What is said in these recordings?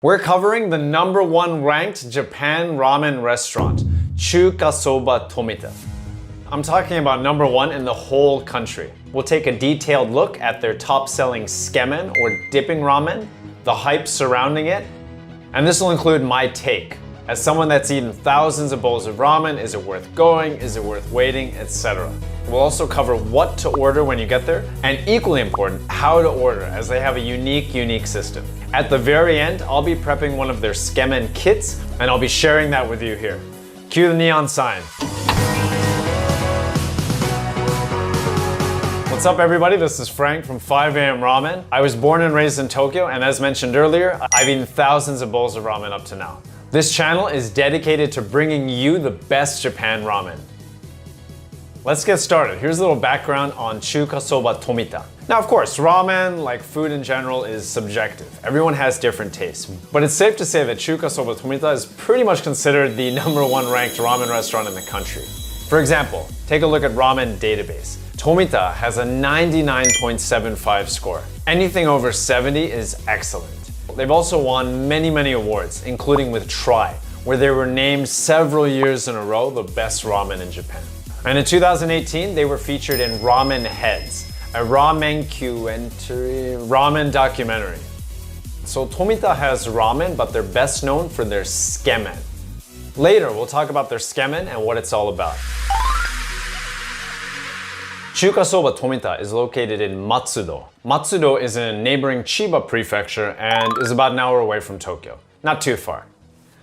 We're covering the #1 ranked Japan ramen restaurant, Chuka Soba Tomita. I'm talking about #1 in the whole country. We'll take a detailed look at their top-selling Tsukemen or dipping ramen, the hype surrounding it, and this will include my take. As someone that's eaten thousands of bowls of ramen, is it worth going, is it worth waiting, etc. We'll also cover what to order when you get there, and equally important, how to order, as they have a unique system. At the very end, I'll be prepping one of their Tsukemen kits, and I'll be sharing that with you here. Cue the neon sign. What's up everybody, this is Frank from 5 AM Ramen. I was born and raised in Tokyo, and as mentioned earlier, I've eaten thousands of bowls of ramen up to now. This channel is dedicated to bringing you the best Japan ramen. Let's get started. Here's a little background on Chuka Soba Tomita. Now of course, ramen, like food in general, is subjective. Everyone has different tastes. But it's safe to say that Chuka Soba Tomita is pretty much considered the #1 ranked ramen restaurant in the country. For example, take a look at Ramen Database. Tomita has a 99.75 score. Anything over 70 is excellent. They've also won many awards, including with Try, where they were named several years in a row the best ramen in Japan. And in 2018, they were featured in Ramen Heads, a ramen documentary. So Tomita has ramen, but they're best known for their Tsukemen. Later, we'll talk about their Tsukemen and what it's all about. Chuka Soba Tomita is located in Matsudo. Matsudo is in neighboring Chiba prefecture and is about an hour away from Tokyo. Not too far.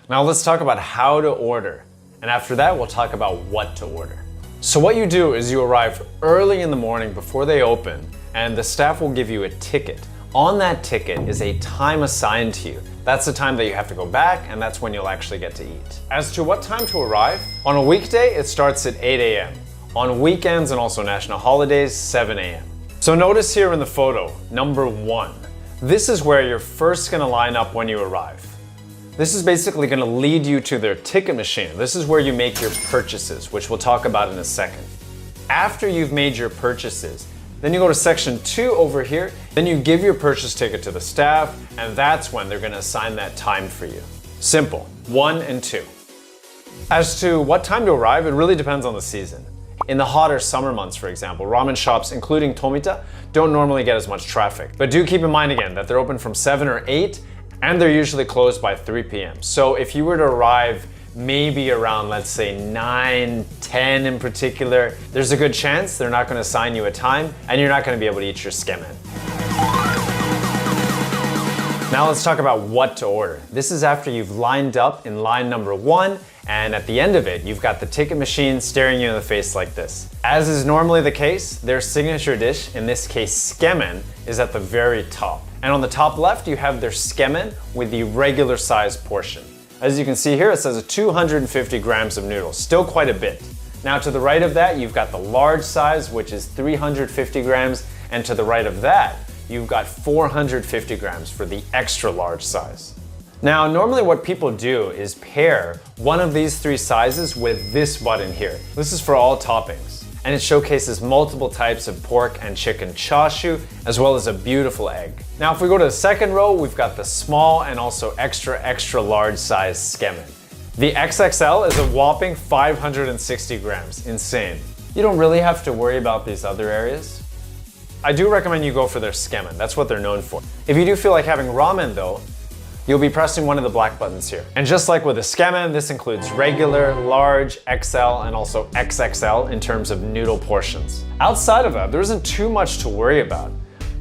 Now let's talk about how to order. And after that, we'll talk about what to order. So what you do is you arrive early in the morning before they open, and the staff will give you a ticket. On that ticket is a time assigned to you. That's the time that you have to go back, and that's when you'll actually get to eat. As to what time to arrive, on a weekday, it starts at 8 AM. On weekends and also national holidays, 7 AM. So notice here in the photo, #1. This is where you're first gonna line up when you arrive. This is basically gonna lead you to their ticket machine. This is where you make your purchases, which we'll talk about in a second. After you've made your purchases, then you go to section 2 over here, then you give your purchase ticket to the staff, and that's when they're gonna assign that time for you. Simple, 1 and 2. As to what time to arrive, it really depends on the season. In the hotter summer months, for example, ramen shops, including Tomita, don't normally get as much traffic. But do keep in mind again that they're open from 7 or 8, and they're usually closed by 3 PM. So if you were to arrive maybe around, let's say 9, 10 in particular, there's a good chance they're not gonna assign you a time, and you're not gonna be able to eat your Tsukemen. Now let's talk about what to order. This is after you've lined up in line #1, and at the end of it, you've got the ticket machine staring you in the face like this. As is normally the case, their signature dish, in this case Tsukemen, is at the very top. And on the top left, you have their Tsukemen with the regular size portion. As you can see here, it says 250 grams of noodles, still quite a bit. Now to the right of that, you've got the large size, which is 350 grams, and to the right of that, you've got 450 grams for the extra large size. Now, normally what people do is pair one of these 3 sizes with this button here. This is for all toppings, and it showcases multiple types of pork and chicken chashu, as well as a beautiful egg. Now, if we go to the second row, we've got the small and also extra large size Tsukemen. The XXL is a whopping 560 grams, insane. You don't really have to worry about these other areas. I do recommend you go for their Tsukemen, that's what they're known for. If you do feel like having ramen though, you'll be pressing one of the black buttons here. And just like with the Tsukemen, this includes regular, large, XL, and also XXL in terms of noodle portions. Outside of that, there isn't too much to worry about.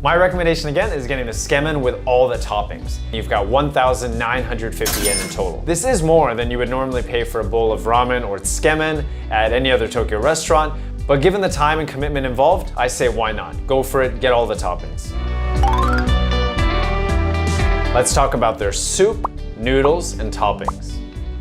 My recommendation again is getting the Tsukemen with all the toppings. You've got 1,950 yen in total. This is more than you would normally pay for a bowl of ramen or Tsukemen at any other Tokyo restaurant, but given the time and commitment involved, I say why not? Go for it, get all the toppings. Let's talk about their soup, noodles, and toppings.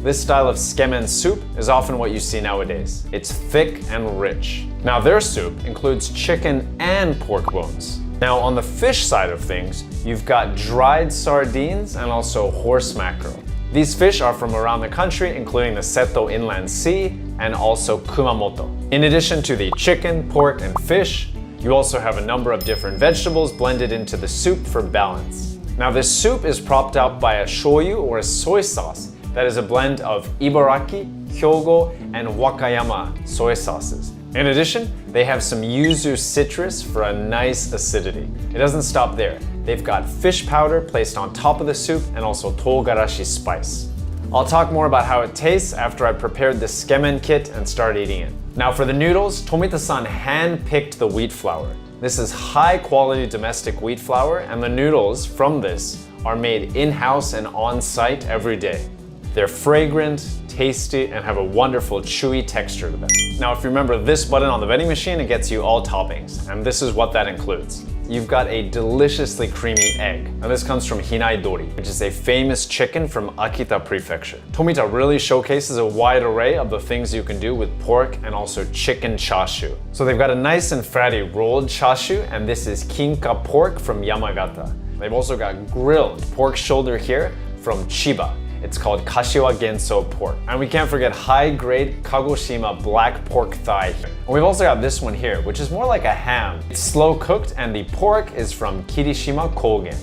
This style of Tsukemen soup is often what you see nowadays. It's thick and rich. Now their soup includes chicken and pork bones. Now on the fish side of things, you've got dried sardines and also horse mackerel. These fish are from around the country, including the Seto Inland Sea and also Kumamoto. In addition to the chicken, pork, and fish, you also have a number of different vegetables blended into the soup for balance. Now this soup is propped up by a shoyu or a soy sauce that is a blend of Ibaraki, Hyogo, and Wakayama soy sauces. In addition, they have some yuzu citrus for a nice acidity. It doesn't stop there. They've got fish powder placed on top of the soup and also togarashi spice. I'll talk more about how it tastes after I prepared the Tsukemen kit and start eating it. Now for the noodles, Tomita-san hand-picked the wheat flour. This is high-quality domestic wheat flour, and the noodles from this are made in-house and on-site every day. They're fragrant, tasty, and have a wonderful chewy texture to them. Now, if you remember this button on the vending machine, it gets you all toppings, and this is what that includes. You've got a deliciously creamy egg. Now this comes from Hinaidori, which is a famous chicken from Akita Prefecture. Tomita really showcases a wide array of the things you can do with pork and also chicken chashu. So they've got a nice and fatty rolled chashu, and this is kinka pork from Yamagata. They've also got grilled pork shoulder here from Chiba. It's called Kashiwa Genso pork. And we can't forget high-grade Kagoshima black pork thigh. And we've also got this one here, which is more like a ham. It's slow cooked, and the pork is from Kirishima Kogen.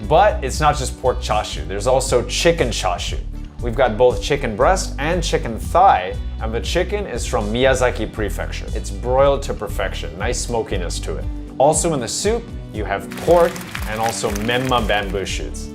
But it's not just pork chashu, there's also chicken chashu. We've got both chicken breast and chicken thigh, and the chicken is from Miyazaki Prefecture. It's broiled to perfection, nice smokiness to it. Also in the soup, you have pork and also menma bamboo shoots.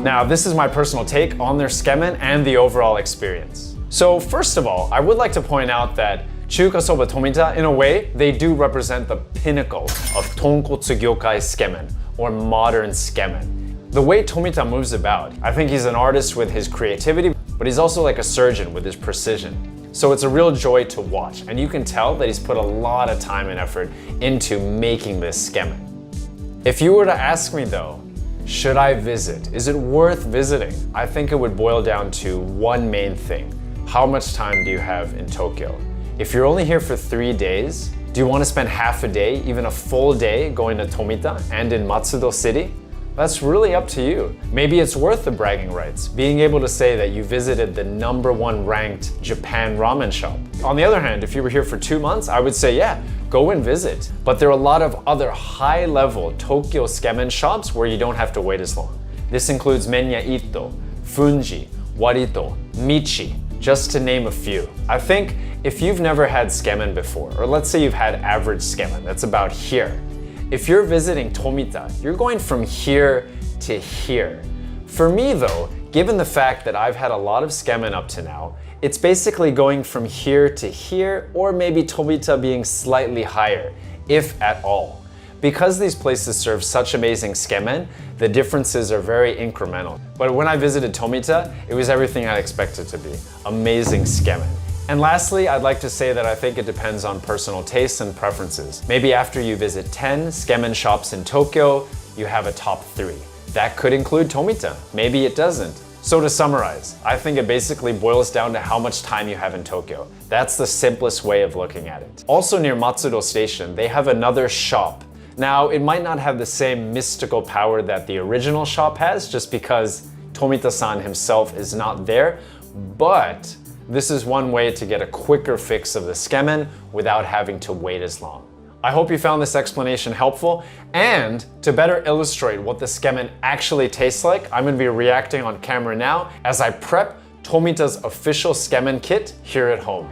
Now, this is my personal take on their Tsukemen and the overall experience. So first of all, I would like to point out that Chuka Soba Tomita, in a way, they do represent the pinnacle of Tonkotsu Gyokai Tsukemen, or modern Tsukemen. The way Tomita moves about, I think he's an artist with his creativity, but he's also like a surgeon with his precision. So it's a real joy to watch, and you can tell that he's put a lot of time and effort into making this Tsukemen. If you were to ask me though, should I visit? Is it worth visiting? I think it would boil down to one main thing. How much time do you have in Tokyo? If you're only here for 3 days, do you want to spend half a day, even a full day, going to Tomita and in Matsudo City? That's really up to you. Maybe it's worth the bragging rights, being able to say that you visited the #1 ranked Japan ramen shop. On the other hand, if you were here for 2 months, I would say, yeah, go and visit. But there are a lot of other high-level Tokyo Tsukemen shops where you don't have to wait as long. This includes Menya Ito, Funji, Warito, Michi, just to name a few. I think if you've never had Tsukemen before, or let's say you've had average Tsukemen, that's about here. If you're visiting Tomita, you're going from here to here. For me though, given the fact that I've had a lot of Tsukemen up to now, it's basically going from here to here, or maybe Tomita being slightly higher, if at all. Because these places serve such amazing Tsukemen, the differences are very incremental. But when I visited Tomita, it was everything I expected to be. Amazing Tsukemen. And lastly, I'd like to say that I think it depends on personal tastes and preferences. Maybe after you visit 10 Tsukemen shops in Tokyo, you have a top 3. That could include Tomita. Maybe it doesn't. So to summarize, I think it basically boils down to how much time you have in Tokyo. That's the simplest way of looking at it. Also near Matsudo Station, they have another shop. Now, it might not have the same mystical power that the original shop has, just because Tomita-san himself is not there, but this is one way to get a quicker fix of the Tsukemen without having to wait as long. I hope you found this explanation helpful, and to better illustrate what the Tsukemen actually tastes like, I'm going to be reacting on camera now as I prep Tomita's official Tsukemen kit here at home.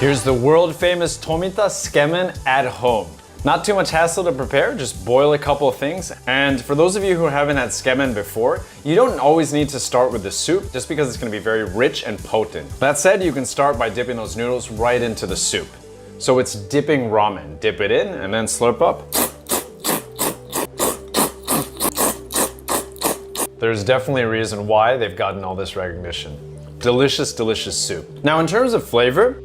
Here's the world famous Tomita Tsukemen at home. Not too much hassle to prepare, just boil a couple of things. And for those of you who haven't had Tsukemen before, you don't always need to start with the soup just because it's going to be very rich and potent. That said, you can start by dipping those noodles right into the soup. So it's dipping ramen. Dip it in and then slurp up. There's definitely a reason why they've gotten all this recognition. Delicious, delicious soup. Now in terms of flavor,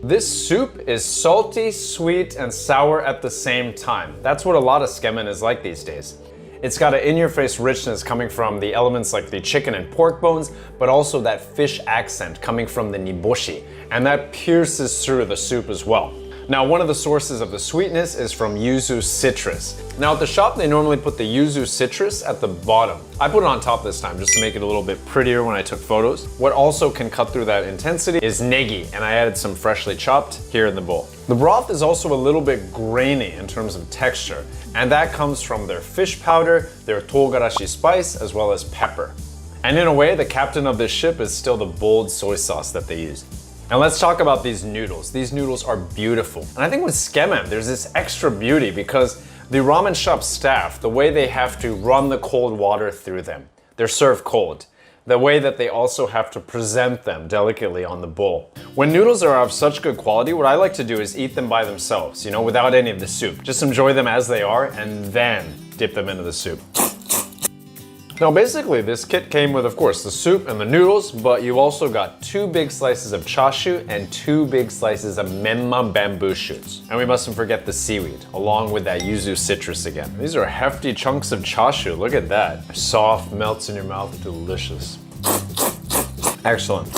this soup is salty, sweet, and sour at the same time. That's what a lot of Tsukemen is like these days. It's got an in-your-face richness coming from the elements like the chicken and pork bones, but also that fish accent coming from the niboshi, and that pierces through the soup as well. Now, one of the sources of the sweetness is from yuzu citrus. Now at the shop, they normally put the yuzu citrus at the bottom. I put it on top this time just to make it a little bit prettier when I took photos. What also can cut through that intensity is negi, and I added some freshly chopped here in the bowl. The broth is also a little bit grainy in terms of texture, and that comes from their fish powder, their togarashi spice, as well as pepper. And in a way, the captain of this ship is still the bold soy sauce that they use. And let's talk about these noodles. These noodles are beautiful. And I think with Tsukemen, there's this extra beauty because the ramen shop staff, the way they have to run the cold water through them, they're served cold. The way that they also have to present them delicately on the bowl. When noodles are of such good quality, what I like to do is eat them by themselves, you know, without any of the soup. Just enjoy them as they are and then dip them into the soup. Now basically this kit came with, of course, the soup and the noodles, but you also got 2 big slices of chashu and 2 big slices of menma bamboo shoots. And we mustn't forget the seaweed, along with that yuzu citrus again. These are hefty chunks of chashu, look at that. Soft, melts in your mouth, delicious. Excellent.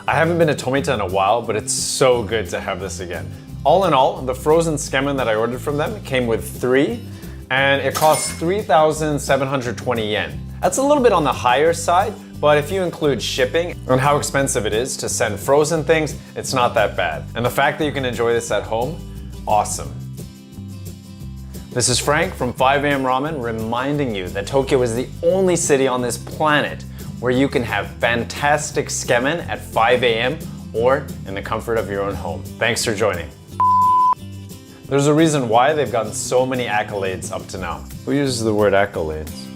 I haven't been to Tomita in a while, but it's so good to have this again. All in all, the frozen Tsukemen that I ordered from them came with 3, and it costs 3,720 yen. That's a little bit on the higher side, but if you include shipping and how expensive it is to send frozen things, it's not that bad. And the fact that you can enjoy this at home, awesome. This is Frank from 5 AM Ramen reminding you that Tokyo is the only city on this planet where you can have fantastic Tsukemen at 5 AM or in the comfort of your own home. Thanks for joining. There's a reason why they've gotten so many accolades up to now. Who uses the word accolades?